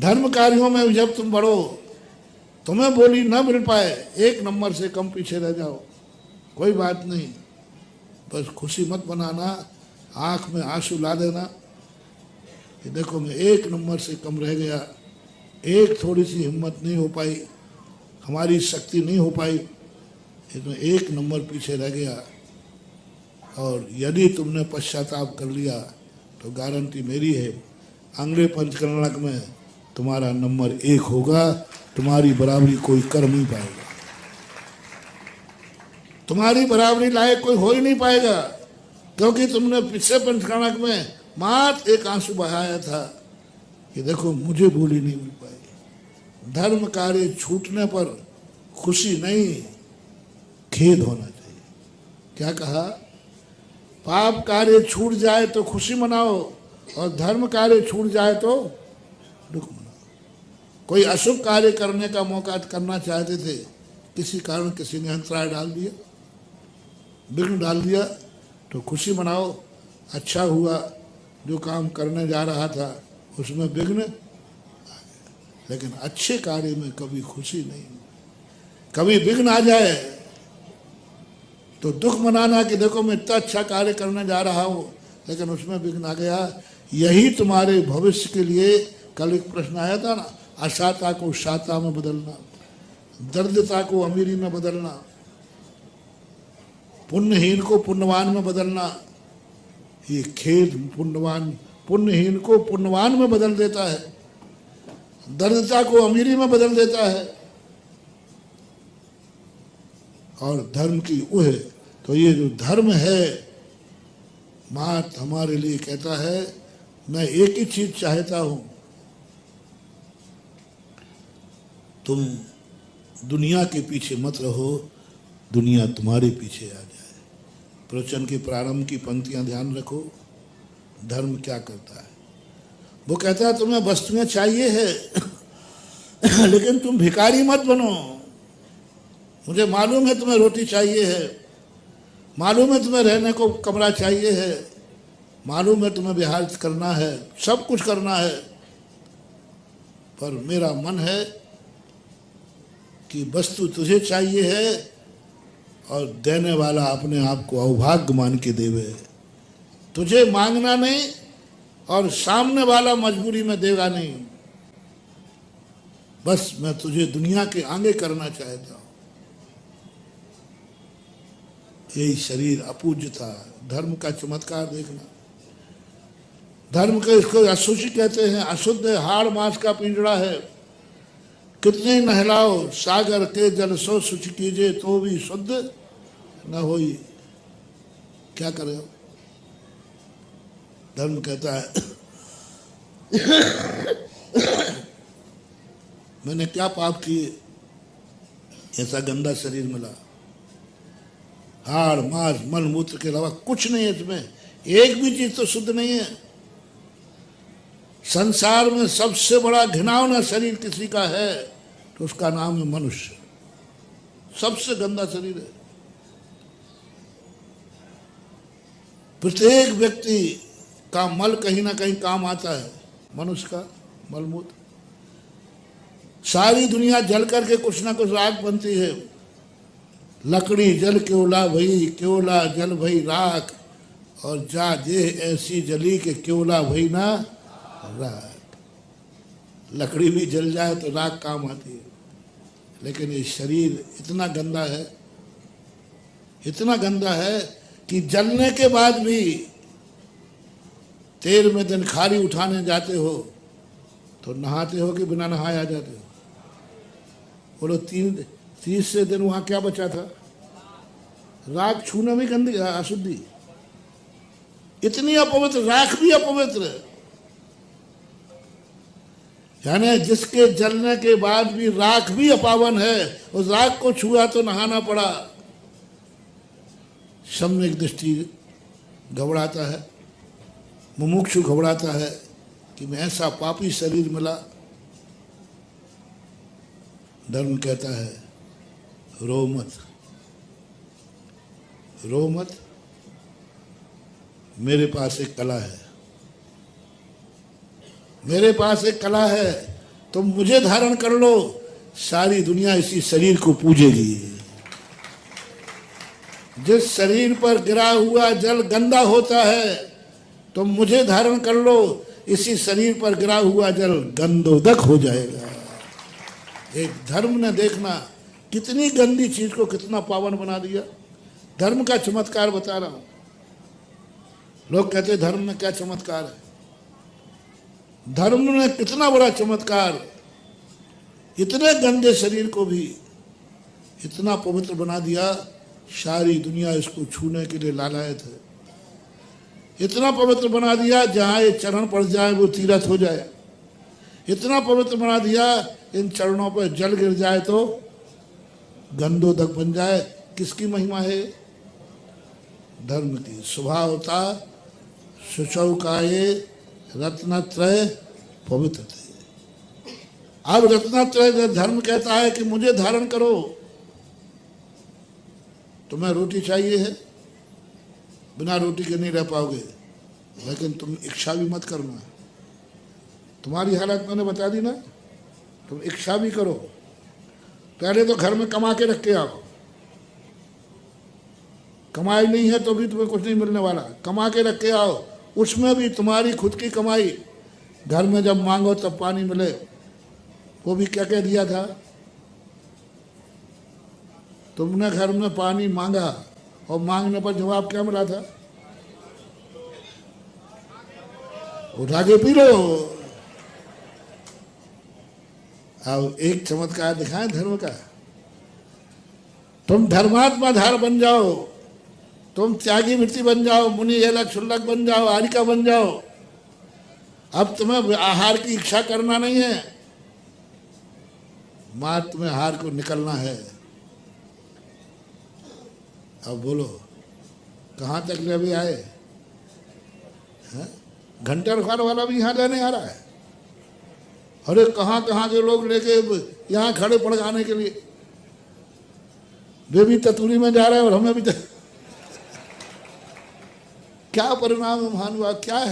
धर्म कार्यों में जब तुम बढ़ो, तुम्हें बोली न मिल पाए, 1 नंबर से कम पीछे रह जाओ, कोई बात नहीं, बस खुशी मत बनाना, आंख में आंसू ला देना कि देखो मैं 1 नंबर से कम रह गया, एक थोड़ी सी हिम्मत नहीं हो पाई, हमारी शक्ति नहीं हो पाई, इसमें 1 नंबर पीछे रह गया। और यदि तुमने पश्चाताप कर लिया तो गारंटी मेरी है, अगले पंचकर्णक में तुम्हारा नंबर 1 होगा, तुम्हारी बराबरी कोई कर नहीं पाएगा, तुम्हारी बराबरी लायक कोई हो ही नहीं पाएगा, क्योंकि तुमने पिछले पंचकर्णक में मात्र 1 आंसू बहाया था कि देखो मुझे बोली नहीं मिल पाई। धर्म कार्य छूटने पर खुशी नहीं, खेद होना चाहिए। क्या कहा? पाप कार्य छूट जाए तो खुशी मनाओ और धर्म कार्य छूट जाए तो दुख मनाओ। कोई अशुभ कार्य करने का मौका करना चाहते थे, किसी कारण किसी ने अंतराय डाल दिया, विघ्न डाल दिया, तो खुशी मनाओ, अच्छा हुआ, जो काम करने जा रहा था उसमें विघ्न, लेकिन अच्छे कार्य में कभी खुशी नहीं। कभी विघ्न आ जाए तो दुख मनाना कि देखो मैं इतना अच्छा कार्य करने जा रहा हूँ लेकिन उसमें विघ्न आ गया। यही तुम्हारे भविष्य के लिए, कल एक प्रश्न आया था ना, अशाता को शाता में बदलना, दरिद्रता को अमीरी में बदलना, पुण्यहीन को पुण्यवान में बदलना। ये खेद पुण्यहीन को पुण्यवान में बदल देता है, दरिद्रता को अमीरी में बदल देता है। और धर्म की उह, तो ये जो धर्म है, मात हमारे लिए कहता है मैं एक ही चीज चाहता हूं, तुम दुनिया के पीछे मत रहो, दुनिया तुम्हारे पीछे आ जाए। प्रवचन के प्रारंभ की पंक्तियां ध्यान रखो। धर्म क्या करता है? वो कहता है तुम्हें वस्तुएं चाहिए है लेकिन तुम भिखारी मत बनो। मुझे मालूम है तुम्हें रोटी चाहिए है, मालूम है तुम्हें रहने को कमरा चाहिए है, मालूम है तुम्हें विहार करना है, सब कुछ करना है, पर मेरा मन है कि वस्तु तुझे चाहिए है और देने वाला अपने आप को अभाग्य मान के देवे। तुझे मांगना नहीं और सामने वाला मजबूरी में देगा नहीं, बस मैं तुझे दुनिया के आगे करना चाहता हूं। यही शरीर अपूज्य था। धर्म का चमत्कार देखना। धर्म के इसको अशुचि कहते हैं, अशुद्ध है, हाड़ मांस का पिंजड़ा है। कितने नहलाओ सागर के जल सो शुचि कीजिए तो भी शुद्ध न होई। क्या करे? धर्म कहता है मैंने क्या पाप किए, ऐसा गंदा शरीर मिला, हाड़ मांस मल मूत्र के अलावा कुछ नहीं है इसमें, एक भी चीज तो शुद्ध नहीं है। संसार में सबसे बड़ा घिनौना शरीर किसी का है तो उसका नाम है मनुष्य। सबसे गंदा शरीर है। प्रत्येक व्यक्ति का मल कहीं ना कहीं काम आता है, मनुष्य का मलमूत्र। सारी दुनिया जल करके कुछ ना कुछ राख बनती है। लकड़ी जल क्योला भई, क्योला जल भई राख, और जा जे ऐसी जली के क्योला भई ना राख। लकड़ी भी जल जाए तो राख काम आती है, लेकिन ये शरीर इतना गंदा है, इतना गंदा है कि जलने के बाद भी 13वें दिन खारी उठाने जाते हो तो नहाते हो कि बिना नहाए आ जाते हो? बोलो 30 दिन वहां क्या बचा था? राख छूने में गंदी अशुद्धि, इतनी अपवित्र, राख भी अपवित्र है। यानी जिसके जलने के बाद भी राख भी अपावन है, उस राख को छुआ तो नहाना पड़ा। सम्यक दृष्टि घबराता है, मुमुक्षु घबराता है कि मैं ऐसा पापी शरीर मिला। धर्म कहता है रो मत, रो मत, मेरे पास एक कला है, मेरे पास एक कला है तुम मुझे धारण कर लो, सारी दुनिया इसी शरीर को पूजेगी। जिस शरीर पर गिरा हुआ जल गंदा होता है, तुम मुझे धारण कर लो, इसी शरीर पर गिरा हुआ जल गंदोदक हो जाएगा। एक धर्म ने देखना कितनी गंदी चीज को कितना पावन बना दिया। धर्म का चमत्कार बता रहा हूं। लोग कहते हैं धर्म में क्या चमत्कार है। धर्म ने कितना बड़ा चमत्कार, इतने गंदे शरीर को भी इतना पवित्र बना दिया, सारी दुनिया इसको छूने के लिए लालायत है। इतना पवित्र बना दिया, जहां ये चरण पड़ जाए वो तीर्थ हो जाए। इतना पवित्र बना दिया, इन चरणों पर जल गिर जाए तो गंदोदक बन जाए। किसकी महिमा है? धर्म की। स्वभावता शुचौकाये रत्नत्रय पवित्र थे। अब रत्नत्रय धर्म कहता है कि मुझे धारण करो। तुम्हें रोटी चाहिए है, बिना रोटी के नहीं रह पाओगे, लेकिन तुम इच्छा भी मत करना। तुम्हारी हालत मैंने बता दी ना, तुम इच्छा भी करो। पहले तो घर में कमा के रख के आओ। कमाई नहीं है तो भी तुम्हें कुछ नहीं मिलने वाला। कमा के रख के आओ, उसमें भी तुम्हारी खुद की कमाई। घर में जब मांगो तब पानी मिले, वो भी क्या कह दिया था? तुमने घर में पानी मांगा और मांगने पर जवाब क्या मिला था? उठा के पी लो। अब एक चमत्कार दिखाएं धर्म का। तुम धर्मात्मा धार बन जाओ, तुम त्यागी वृत्ति बन जाओ, मुनि एलक क्षुल्लक बन जाओ, आरिका बन जाओ। अब तुम्हें आहार की इच्छा करना नहीं है, मां तुम्हें आहार को निकलना है। अब बोलो कहां तक ले अभी आए? घंटा रखवार वाला भी यहां लेने आ रहा है। अरे कहां कहां के लोग लेके यहां खड़े पड़ जाने के लिए। वे भी ततूरी में जा रहे हैं और हमें भी क्या परिणाम है महानुभाव, क्या है?